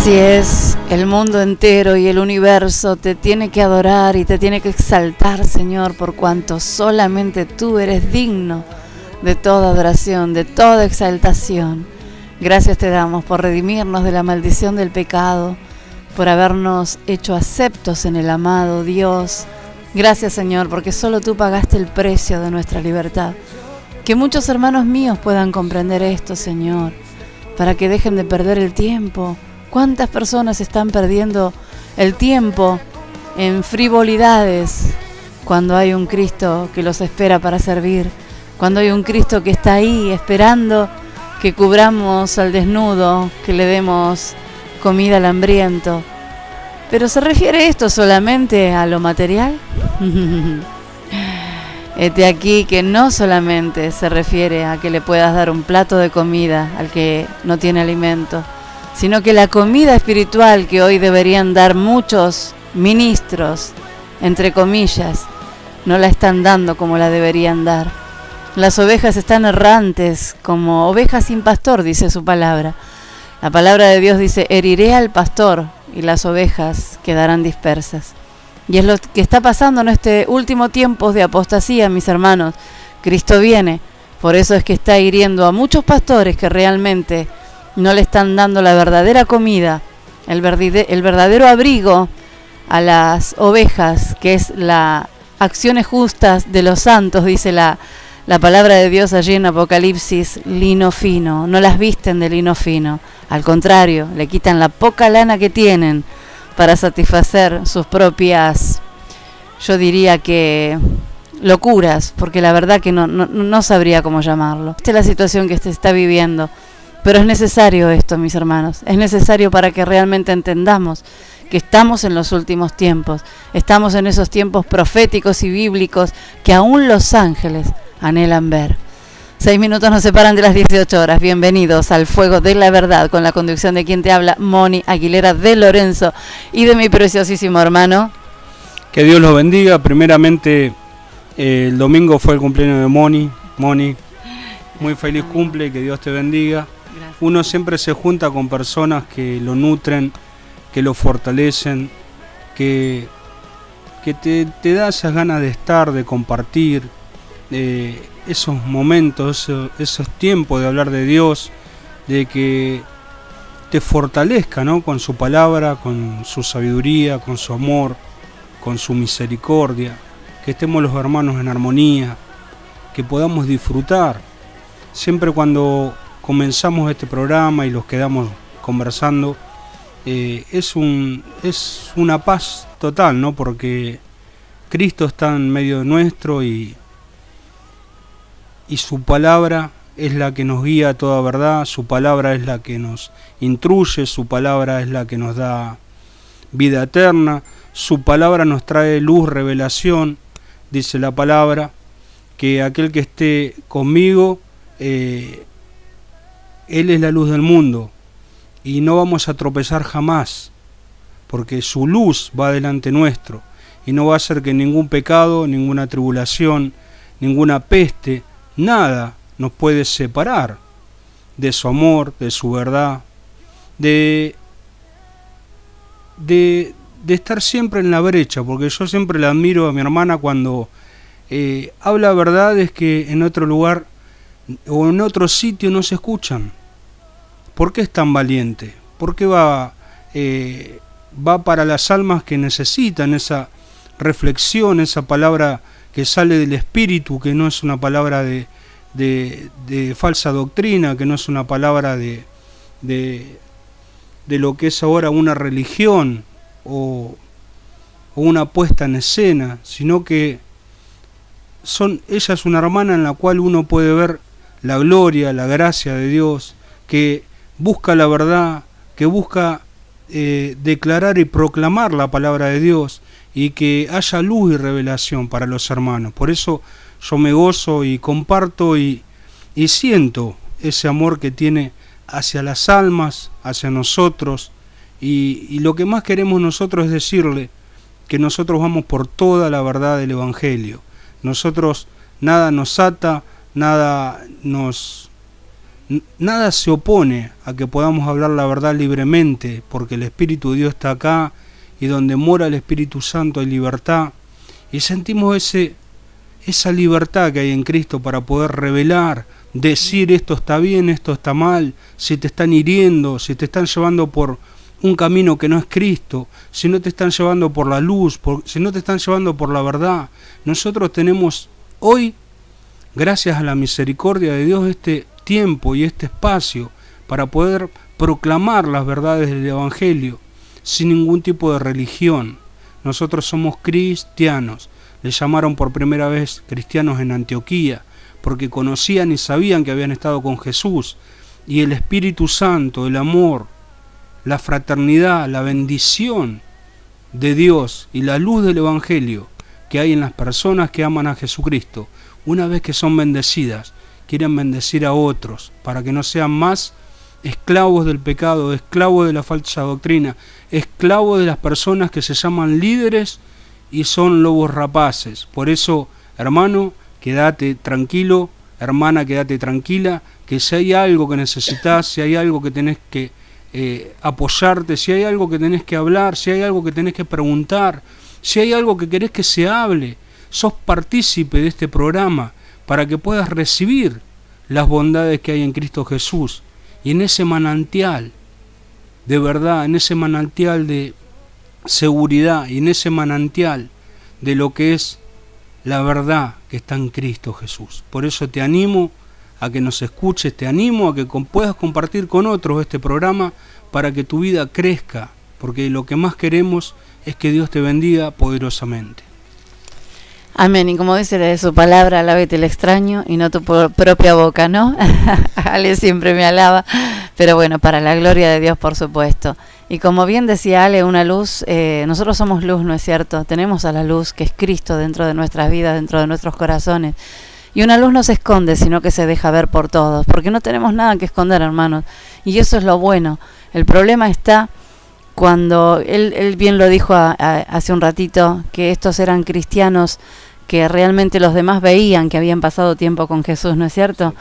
Así es, el mundo entero y el universo te tiene que adorar y te tiene que exaltar, Señor, por cuanto solamente tú eres digno de toda adoración, de toda exaltación. Gracias te damos por redimirnos de la maldición del pecado, por habernos hecho aceptos en el amado Dios. Gracias, Señor, porque solo tú pagaste el precio de nuestra libertad. Que muchos hermanos míos puedan comprender esto, Señor, para que dejen de perder el tiempo. ¿Cuántas personas están perdiendo el tiempo en frivolidades cuando hay un Cristo que los espera para servir? Cuando hay un Cristo que está ahí esperando que cubramos al desnudo, que le demos comida al hambriento. ¿Pero se refiere esto solamente a lo material? Hete aquí que no solamente se refiere a que le puedas dar un plato de comida al que no tiene alimento, sino que la comida espiritual que hoy deberían dar muchos ministros, entre comillas, no la están dando como la deberían dar. Las ovejas están errantes, como ovejas sin pastor, dice su palabra. La palabra de Dios dice, heriré al pastor y las ovejas quedarán dispersas. Y es lo que está pasando en este último tiempo de apostasía, mis hermanos. Cristo viene, por eso es que está hiriendo a muchos pastores que realmente no le están dando la verdadera comida, el verdadero abrigo a las ovejas, que es las acciones justas de los santos, dice la palabra de Dios allí en Apocalipsis, lino fino. No las visten de lino fino, al contrario, le quitan la poca lana que tienen para satisfacer sus propias, yo diría que locuras, porque la verdad que no sabría cómo llamarlo. Esta es la situación que se está viviendo. Pero es necesario esto, mis hermanos, es necesario para que realmente entendamos que estamos en los últimos tiempos, estamos en esos tiempos proféticos y bíblicos que aún los ángeles anhelan ver. 6 minutos nos separan de las 18 horas. Bienvenidos al Fuego de la Verdad, con la conducción de quien te habla, Moni Aguilera de Lorenzo, y de mi preciosísimo hermano. Que Dios los bendiga. Primeramente, el domingo fue el cumpleaños de Moni, muy feliz cumple, que Dios te bendiga. Gracias. Uno siempre se junta con personas que lo nutren, que lo fortalecen, que te da esas ganas de estar, de compartir, esos momentos, esos tiempos de hablar de Dios, de que te fortalezca, ¿no? Con su palabra, con su sabiduría, con su amor, con su misericordia, que estemos los hermanos en armonía, que podamos disfrutar. Siempre cuando comenzamos este programa y los quedamos conversando, es una paz total, ¿no? Porque Cristo está en medio de nuestro y su palabra es la que nos guía a toda verdad, su palabra es la que nos instruye, su palabra es la que nos da vida eterna, su palabra nos trae luz, revelación. Dice la palabra que aquel que esté conmigo, Él es la luz del mundo y no vamos a tropezar jamás, porque su luz va delante nuestro y no va a hacer que ningún pecado, ninguna tribulación, ninguna peste, nada nos puede separar de su amor, de su verdad, de estar siempre en la brecha, porque yo siempre la admiro a mi hermana cuando habla verdades que en otro lugar o en otro sitio no se escuchan. ¿Por qué es tan valiente? ¿Por qué va para las almas que necesitan esa reflexión, esa palabra que sale del Espíritu, que no es una palabra de falsa doctrina, que no es una palabra de lo que es ahora una religión o una puesta en escena, sino que ella es una hermana en la cual uno puede ver la gloria, la gracia de Dios, que busca la verdad, que busca declarar y proclamar la palabra de Dios, y que haya luz y revelación para los hermanos. Por eso yo me gozo y comparto y siento ese amor que tiene hacia las almas, hacia nosotros, y lo que más queremos nosotros es decirle que nosotros vamos por toda la verdad del Evangelio. Nosotros nada nos ata, nada nos Nada se opone a que podamos hablar la verdad libremente, porque el Espíritu de Dios está acá, y donde mora el Espíritu Santo hay libertad, y sentimos esa libertad que hay en Cristo para poder revelar, decir esto está bien, esto está mal, si te están hiriendo, si te están llevando por un camino que no es Cristo, si no te están llevando por la luz, si no te están llevando por la verdad. Nosotros tenemos hoy, gracias a la misericordia de Dios, este tiempo y este espacio para poder proclamar las verdades del Evangelio sin ningún tipo de religión. Nosotros somos cristianos. Le llamaron por primera vez cristianos en Antioquía, porque conocían y sabían que habían estado con Jesús, y el Espíritu Santo, el amor, la fraternidad, la bendición de Dios y la luz del Evangelio que hay en las personas que aman a Jesucristo, una vez que son bendecidas, quieren bendecir a otros para que no sean más esclavos del pecado, esclavos de la falsa doctrina, esclavos de las personas que se llaman líderes y son lobos rapaces. Por eso, hermano, quédate tranquilo, hermana, quédate tranquila, que si hay algo que necesitas, si hay algo que tenés que apoyarte, si hay algo que tenés que hablar, si hay algo que tenés que preguntar, si hay algo que querés que se hable, sos partícipe de este programa para que puedas recibir las bondades que hay en Cristo Jesús. Y en ese manantial de verdad, en ese manantial de seguridad y en ese manantial de lo que es la verdad que está en Cristo Jesús. Por eso te animo a que nos escuches, te animo a que puedas compartir con otros este programa para que tu vida crezca, porque lo que más queremos es que Dios te bendiga poderosamente. Amén, y como dice de su palabra, alábete el extraño y no tu propia boca, ¿no? Ale siempre me alaba, pero bueno, para la gloria de Dios, por supuesto. Y como bien decía Ale, una luz, nosotros somos luz, ¿no es cierto? Tenemos a la luz que es Cristo dentro de nuestras vidas, dentro de nuestros corazones. Y una luz no se esconde, sino que se deja ver por todos, porque no tenemos nada que esconder, hermanos. Y eso es lo bueno. El problema está cuando, él bien lo dijo hace un ratito, que estos eran cristianos que realmente los demás veían que habían pasado tiempo con Jesús, ¿no es cierto?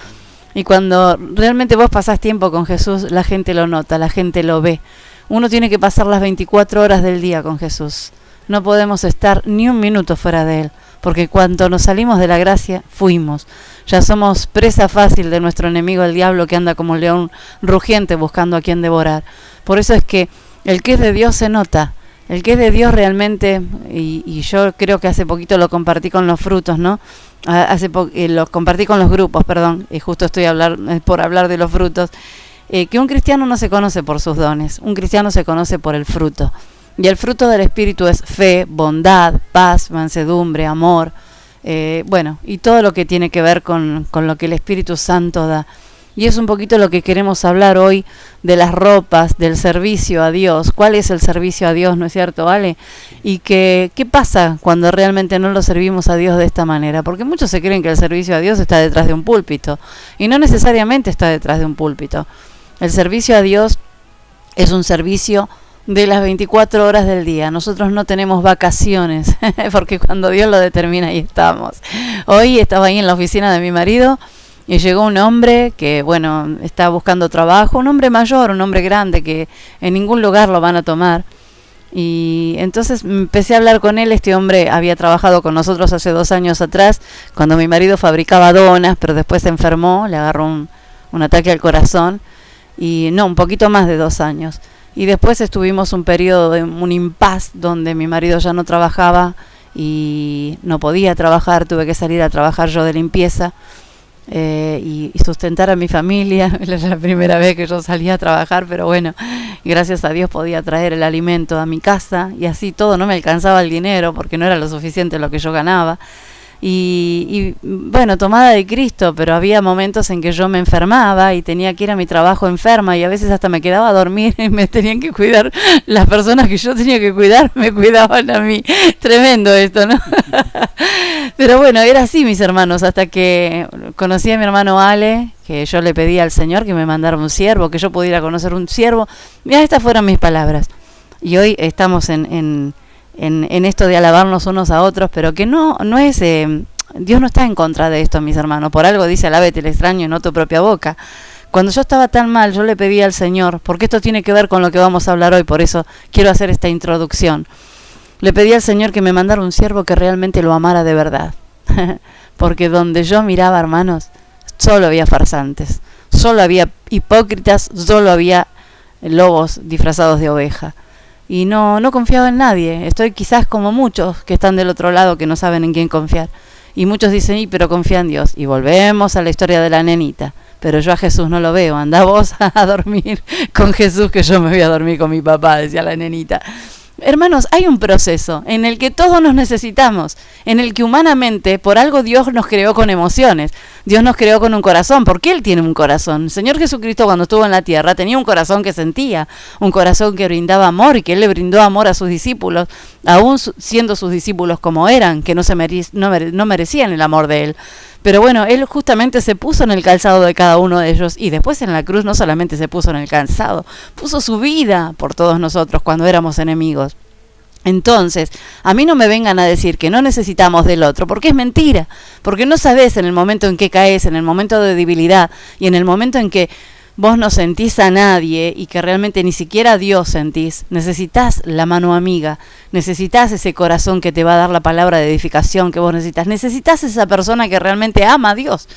Y cuando realmente vos pasás tiempo con Jesús, la gente lo nota, la gente lo ve. Uno tiene que pasar las 24 horas del día con Jesús. No podemos estar ni un minuto fuera de Él, porque cuando nos salimos de la gracia, fuimos. Ya somos presa fácil de nuestro enemigo, el diablo, que anda como un león rugiente buscando a quien devorar. Por eso es que el que es de Dios se nota. El que es de Dios realmente, y yo creo que hace poquito lo compartí con los frutos, ¿no? Lo compartí con los grupos, perdón, y justo estoy por hablar de los frutos, que un cristiano no se conoce por sus dones, un cristiano se conoce por el fruto. Y el fruto del Espíritu es fe, bondad, paz, mansedumbre, amor, y todo lo que tiene que ver con lo que el Espíritu Santo da. Y es un poquito lo que queremos hablar hoy de las ropas, del servicio a Dios. ¿Cuál es el servicio a Dios, no es cierto, vale? Y qué pasa cuando realmente no lo servimos a Dios de esta manera. Porque muchos se creen que el servicio a Dios está detrás de un púlpito. Y no necesariamente está detrás de un púlpito. El servicio a Dios es un servicio de las 24 horas del día. Nosotros no tenemos vacaciones, porque cuando Dios lo determina, ahí estamos. Hoy estaba ahí en la oficina de mi marido, y llegó un hombre que, está buscando trabajo, un hombre mayor, un hombre grande, que en ningún lugar lo van a tomar. Y entonces empecé a hablar con él. Este hombre había trabajado con nosotros hace 2 años atrás, cuando mi marido fabricaba donas, pero después se enfermó, le agarró un ataque al corazón, y un poquito más de 2 años. Y después estuvimos un periodo de un impasse donde mi marido ya no trabajaba y no podía trabajar, tuve que salir a trabajar yo de limpieza. Y sustentar a mi familia. Era la primera vez que yo salía a trabajar, pero gracias a Dios podía traer el alimento a mi casa, y así todo. No me alcanzaba el dinero porque no era lo suficiente lo que yo ganaba, y tomada de Cristo, pero había momentos en que yo me enfermaba y tenía que ir a mi trabajo enferma, y a veces hasta me quedaba a dormir y me tenían que cuidar las personas que yo tenía que cuidar, me cuidaban a mí. Tremendo esto, ¿no? Pero era así, mis hermanos, hasta que conocí a mi hermano Ale, que yo le pedí al Señor que me mandara un siervo, que yo pudiera conocer un siervo. Mira, estas fueron mis palabras. Y hoy estamos en esto de alabarnos unos a otros, pero que no es... Dios no está en contra de esto, mis hermanos. Por algo dice, alábete el extraño y no tu propia boca. Cuando yo estaba tan mal, yo le pedí al Señor, porque esto tiene que ver con lo que vamos a hablar hoy, por eso quiero hacer esta introducción. Le pedí al Señor que me mandara un siervo que realmente lo amara de verdad. Porque donde yo miraba, hermanos, solo había farsantes, solo había hipócritas, solo había lobos disfrazados de oveja. Y no confiaba en nadie. Estoy quizás como muchos que están del otro lado que no saben en quién confiar. Y muchos dicen, pero confía en Dios. Y volvemos a la historia de la nenita. Pero yo a Jesús no lo veo. Andá vos a dormir con Jesús, que yo me voy a dormir con mi papá, decía la nenita. Hermanos, hay un proceso en el que todos nos necesitamos, en el que humanamente, por algo Dios nos creó con emociones, Dios nos creó con un corazón, porque Él tiene un corazón. El Señor Jesucristo, cuando estuvo en la tierra, tenía un corazón que sentía, un corazón que brindaba amor, y que Él le brindó amor a sus discípulos, aún siendo sus discípulos como eran, que no merecían el amor de Él. Pero bueno, Él justamente se puso en el calzado de cada uno de ellos, y después en la cruz no solamente se puso en el calzado, puso su vida por todos nosotros cuando éramos enemigos. Entonces, a mí no me vengan a decir que no necesitamos del otro, porque es mentira, porque no sabés en el momento en que caes, en el momento de debilidad, y en el momento en que vos no sentís a nadie y que realmente ni siquiera a Dios sentís, necesitas la mano amiga, necesitas ese corazón que te va a dar la palabra de edificación que vos necesitas esa persona que realmente ama a Dios.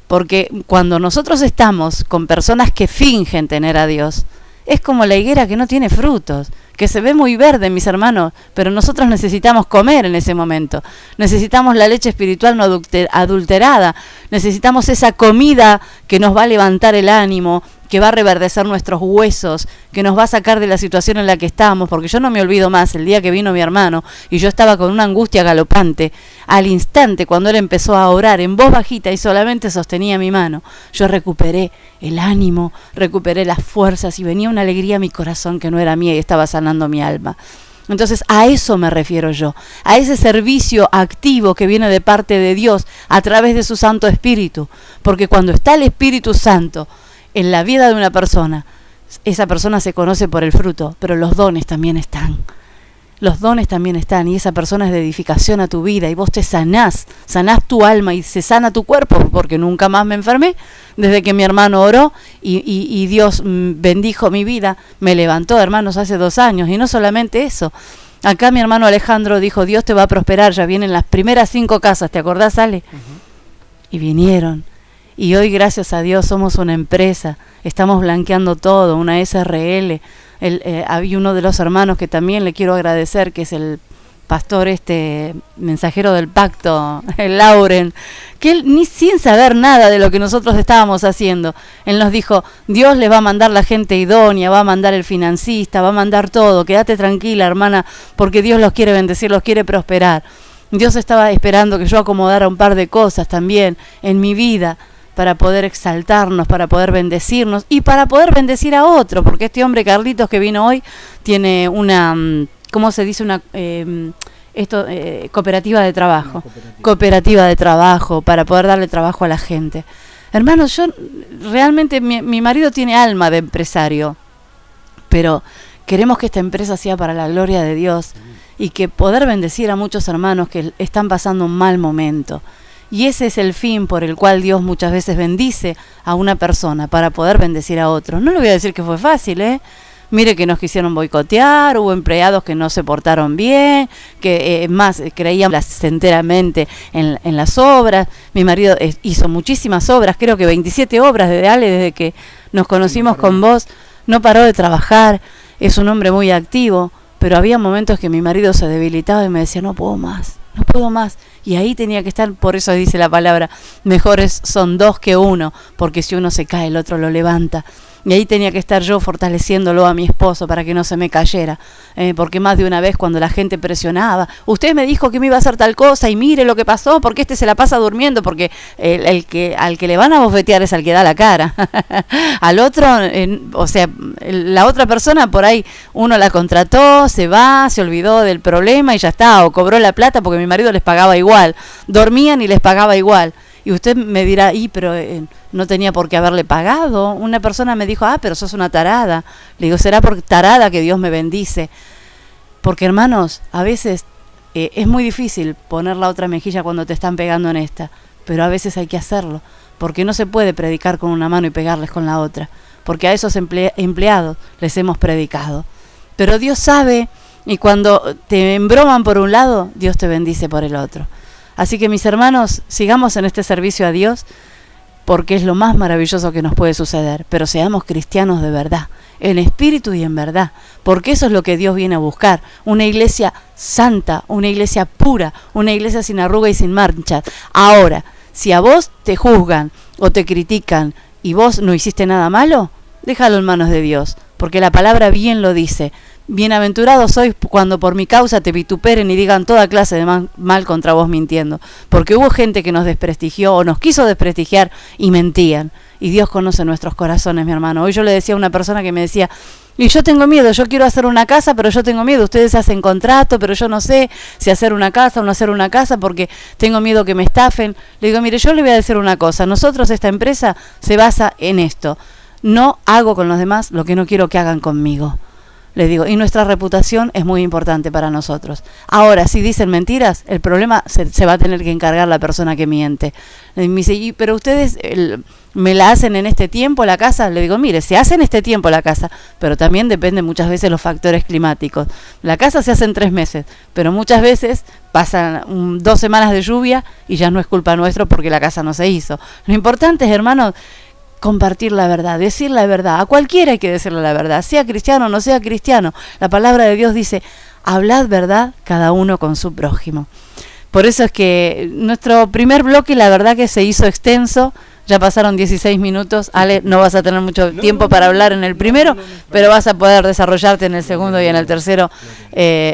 Porque cuando nosotros estamos con personas que fingen tener a Dios, es como la higuera que no tiene frutos, que se ve muy verde, mis hermanos, pero nosotros necesitamos comer en ese momento. Necesitamos la leche espiritual no adulterada. Necesitamos esa comida que nos va a levantar el ánimo, que va a reverdecer nuestros huesos, que nos va a sacar de la situación en la que estamos, porque yo no me olvido más el día que vino mi hermano y yo estaba con una angustia galopante. Al instante, cuando él empezó a orar en voz bajita y solamente sostenía mi mano, yo recuperé el ánimo, recuperé las fuerzas y venía una alegría a mi corazón que no era mía y estaba sanando mi alma. Entonces a eso me refiero yo, a ese servicio activo que viene de parte de Dios a través de su Santo Espíritu, porque cuando está el Espíritu Santo en la vida de una persona, esa persona se conoce por el fruto, pero los dones también están. Los dones también están y esa persona es de edificación a tu vida y vos te sanás tu alma y se sana tu cuerpo, porque nunca más me enfermé desde que mi hermano oró y Dios bendijo mi vida, me levantó, hermanos, hace 2 años. Y no solamente eso, acá mi hermano Alejandro dijo, Dios te va a prosperar, ya vienen las primeras 5 casas, ¿te acordás, Ale? Y vinieron. Y hoy, gracias a Dios, somos una empresa, estamos blanqueando todo, una SRL. Había uno de los hermanos que también le quiero agradecer, que es el pastor mensajero del pacto, el Lauren, que él ni sin saber nada de lo que nosotros estábamos haciendo, él nos dijo, Dios les va a mandar la gente idónea, va a mandar el financista, va a mandar todo, quédate tranquila, hermana, porque Dios los quiere bendecir, los quiere prosperar. Dios estaba esperando que yo acomodara un par de cosas también en mi vida, para poder exaltarnos, para poder bendecirnos y para poder bendecir a otro, porque este hombre Carlitos que vino hoy tiene una, ¿cómo se dice? Cooperativa de trabajo. Cooperativa de trabajo, para poder darle trabajo a la gente. Hermanos, yo realmente, mi marido tiene alma de empresario, pero queremos que esta empresa sea para la gloria de Dios y que poder bendecir a muchos hermanos que están pasando un mal momento. Y ese es el fin por el cual Dios muchas veces bendice a una persona, para poder bendecir a otros. No le voy a decir que fue fácil, Mire que nos quisieron boicotear, hubo empleados que no se portaron bien, que más creían enteramente en las obras. Mi marido hizo muchísimas obras, creo que 27 obras desde que nos conocimos con vos. No paró de trabajar, es un hombre muy activo, pero había momentos que mi marido se debilitaba y me decía, no puedo más. Y ahí tenía que estar, por eso dice la palabra, mejores son 2 que 1, porque si uno se cae, el otro lo levanta. Y ahí tenía que estar yo fortaleciéndolo a mi esposo para que no se me cayera, porque más de una vez cuando la gente presionaba, usted me dijo que me iba a hacer tal cosa y mire lo que pasó, porque se la pasa durmiendo, porque al que le van a bofetear es al que da la cara. Al otro, la otra persona por ahí uno la contrató, se va, se olvidó del problema y ya está, o cobró la plata porque mi marido les pagaba igual, dormían y les pagaba igual. Y usted me dirá, pero no tenía por qué haberle pagado. Una persona me dijo, pero sos una tarada. Le digo, será por tarada que Dios me bendice. Porque, hermanos, a veces es muy difícil poner la otra mejilla cuando te están pegando en esta. pero a veces hay que hacerlo, porque no se puede predicar con una mano y pegarles con la otra, porque a esos empleados les hemos predicado. Pero Dios sabe, y cuando te embroman por un lado, Dios te bendice por el otro. Así que mis hermanos, sigamos en este servicio a Dios, porque es lo más maravilloso que nos puede suceder, pero seamos cristianos de verdad, en espíritu y en verdad, porque eso es lo que Dios viene a buscar, una iglesia santa, una iglesia pura, una iglesia sin arruga y sin mancha. Ahora, si a vos te juzgan o te critican y vos no hiciste nada malo, déjalo en manos de Dios, porque la palabra bien lo dice. Bienaventurados sois cuando por mi causa te vituperen y digan toda clase de mal contra vos mintiendo, porque hubo gente que nos desprestigió o nos quiso desprestigiar y mentían, y Dios conoce nuestros corazones, mi hermano. Hoy yo le decía a una persona que me decía, y yo tengo miedo, yo quiero hacer una casa, pero yo tengo miedo, ustedes hacen contrato, pero yo no sé si hacer una casa o no hacer una casa porque tengo miedo que me estafen. Le digo, mire, yo le voy a decir una cosa, nosotros, esta empresa se basa en esto, no hago con los demás lo que no quiero que hagan conmigo. Le digo, y nuestra reputación es muy importante para nosotros. Ahora, si dicen mentiras, el problema se va a tener que encargar la persona que miente. Me dice, pero ustedes me la hacen en este tiempo la casa. Le digo, mire, se hace en este tiempo la casa, pero también depende muchas veces los factores climáticos. La casa se hace en 3 meses, pero muchas veces pasan 2 semanas de lluvia y ya no es culpa nuestra porque la casa no se hizo. Lo importante es, hermanos, compartir la verdad, decir la verdad. A cualquiera hay que decirle la verdad, sea cristiano o no sea cristiano. La palabra de Dios dice, hablad verdad cada uno con su prójimo. Por eso es que nuestro primer bloque, la verdad que se hizo extenso, ya pasaron 16 minutos. Ale, no vas a tener mucho tiempo para hablar en el primero, pero vas a poder desarrollarte en el segundo y en el tercero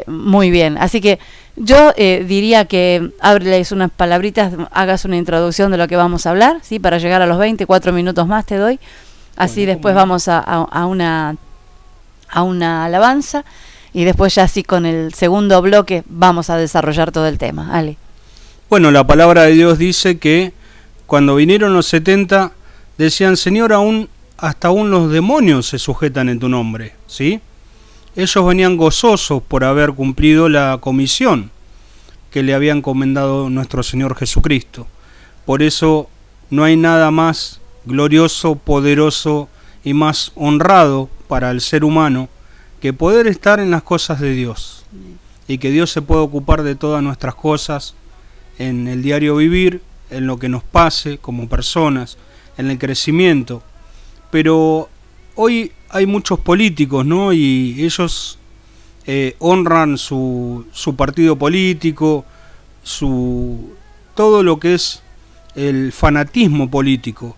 muy bien. Así que yo diría que ábreles unas palabritas, hagas una introducción de lo que vamos a hablar, ¿sí? Para llegar a los 24 minutos más te doy. Así bueno, después vamos a una alabanza y después ya así con el segundo bloque vamos a desarrollar todo el tema. Ale. Bueno, la palabra de Dios dice que cuando vinieron los 70 decían, Señor, hasta aún los demonios se sujetan en tu nombre, ¿sí? Ellos venían gozosos por haber cumplido la comisión que le había encomendado nuestro Señor Jesucristo. Por eso no hay nada más glorioso, poderoso y más honrado para el ser humano que poder estar en las cosas de Dios. Y que Dios se pueda ocupar de todas nuestras cosas en el diario vivir, en lo que nos pase como personas, en el crecimiento. Pero hoy hay muchos políticos, ¿no? Y ellos honran su partido político, todo lo que es el fanatismo político.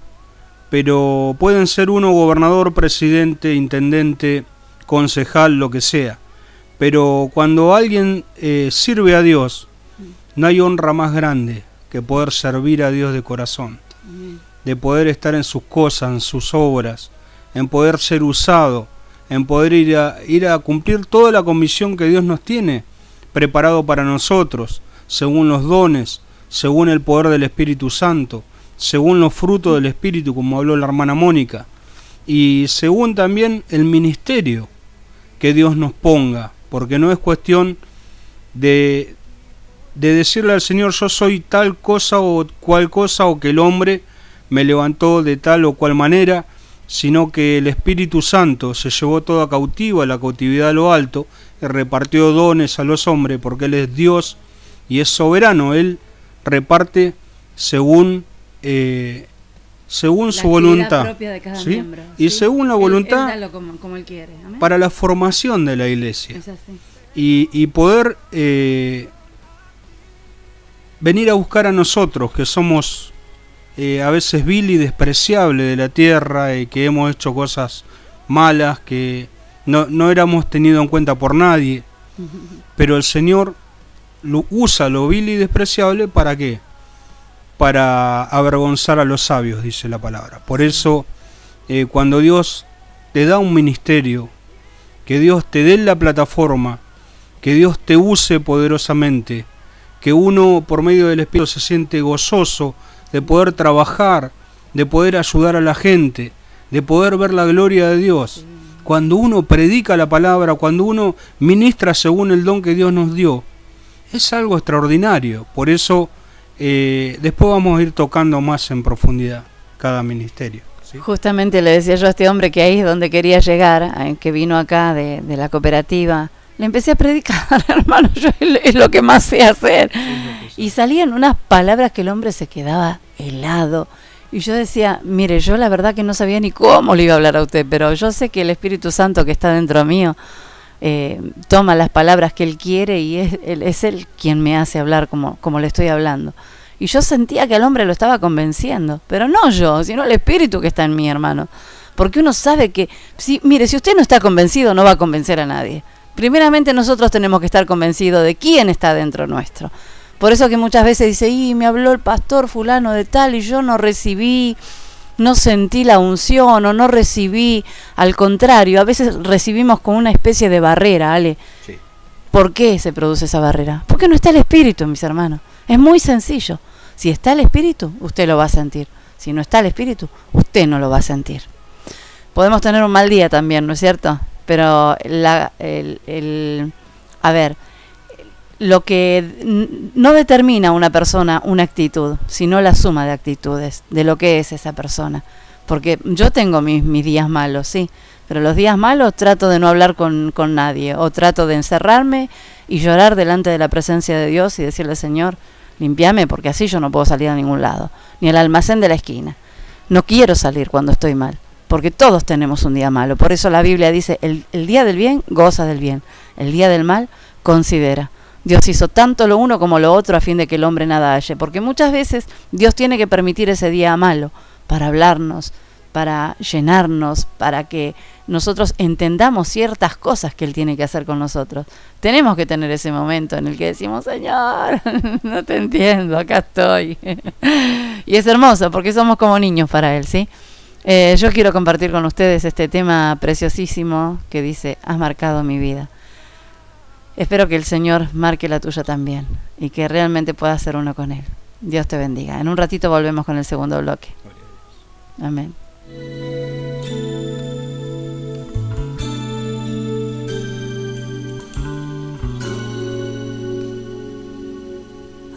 Pero pueden ser uno gobernador, presidente, intendente, concejal, lo que sea. Pero cuando alguien sirve a Dios, no hay honra más grande que poder servir a Dios de corazón, de poder estar en sus cosas, en sus obras, en poder ser usado, en poder ir a cumplir toda la comisión que Dios nos tiene preparado para nosotros, según los dones, según el poder del Espíritu Santo, según los frutos del Espíritu, como habló la hermana Mónica, y según también el ministerio que Dios nos ponga, porque no es cuestión de decirle al Señor, yo soy tal cosa o cual cosa, o que el hombre me levantó de tal o cual manera, sino que el Espíritu Santo se llevó toda cautiva a la cautividad de lo alto y repartió dones a los hombres, porque Él es Dios y es soberano. Él reparte según su voluntad, ¿sí? Miembro, ¿sí? Y según la voluntad él como él quiere. Amén. Para la formación de la iglesia. Es así. Y poder venir a buscar a nosotros, que somos a veces vil y despreciable de la tierra, que hemos hecho cosas malas, que no éramos tenidos en cuenta por nadie, pero el Señor usa lo vil y despreciable, ¿para qué? Para avergonzar a los sabios, dice la palabra. Por eso, cuando Dios te da un ministerio, que Dios te dé la plataforma, que Dios te use poderosamente, que uno por medio del Espíritu se siente gozoso de poder trabajar, de poder ayudar a la gente, de poder ver la gloria de Dios. Cuando uno predica la palabra, cuando uno ministra según el don que Dios nos dio, es algo extraordinario. Por eso Después vamos a ir tocando más en profundidad cada ministerio, ¿sí? Justamente le decía yo a este hombre que ahí es donde quería llegar, que vino acá de la cooperativa. Le empecé a predicar, hermano, yo es lo que más sé hacer. Y salían unas palabras que el hombre se quedaba helado. Y yo decía, mire, yo la verdad que no sabía ni cómo le iba a hablar a usted, pero yo sé que el Espíritu Santo que está dentro mío toma las palabras que Él quiere y es Él quien me hace hablar como le estoy hablando. Y yo sentía que al hombre lo estaba convenciendo, pero no yo, sino el Espíritu que está en mí, hermano. Porque uno sabe que, mire, si usted no está convencido, no va a convencer a nadie. Primeramente nosotros tenemos que estar convencidos de quién está dentro nuestro. Por eso que muchas veces dice, me habló el pastor fulano de tal y yo no recibí, no sentí la unción o no recibí. Al contrario, a veces recibimos con una especie de barrera, Ale. Sí. ¿Por qué se produce esa barrera? Porque no está el Espíritu, mis hermanos. Es muy sencillo. Si está el Espíritu, usted lo va a sentir. Si no está el Espíritu, usted no lo va a sentir. Podemos tener un mal día también, ¿no es cierto? Pero lo que no determina una persona una actitud, sino la suma de actitudes, de lo que es esa persona. Porque yo tengo mis días malos, sí, pero los días malos trato de no hablar con nadie, o trato de encerrarme y llorar delante de la presencia de Dios y decirle, Señor, limpiame, porque así yo no puedo salir a ningún lado, ni al almacén de la esquina. No quiero salir cuando estoy mal, porque todos tenemos un día malo. Por eso la Biblia dice, el día del bien, goza del bien. El día del mal, considera. Dios hizo tanto lo uno como lo otro a fin de que el hombre nada halle. Porque muchas veces Dios tiene que permitir ese día malo para hablarnos, para llenarnos, para que nosotros entendamos ciertas cosas que Él tiene que hacer con nosotros. Tenemos que tener ese momento en el que decimos, Señor, no te entiendo, acá estoy. Y es hermoso porque somos como niños para Él, ¿sí? Yo quiero compartir con ustedes este tema preciosísimo que dice, has marcado mi vida. Espero que el Señor marque la tuya también y que realmente puedas ser uno con Él. Dios te bendiga. En un ratito volvemos con el segundo bloque. Amén.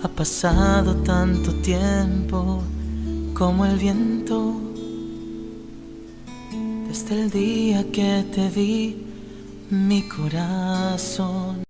Ha pasado tanto tiempo como el viento desde el día que te di mi corazón.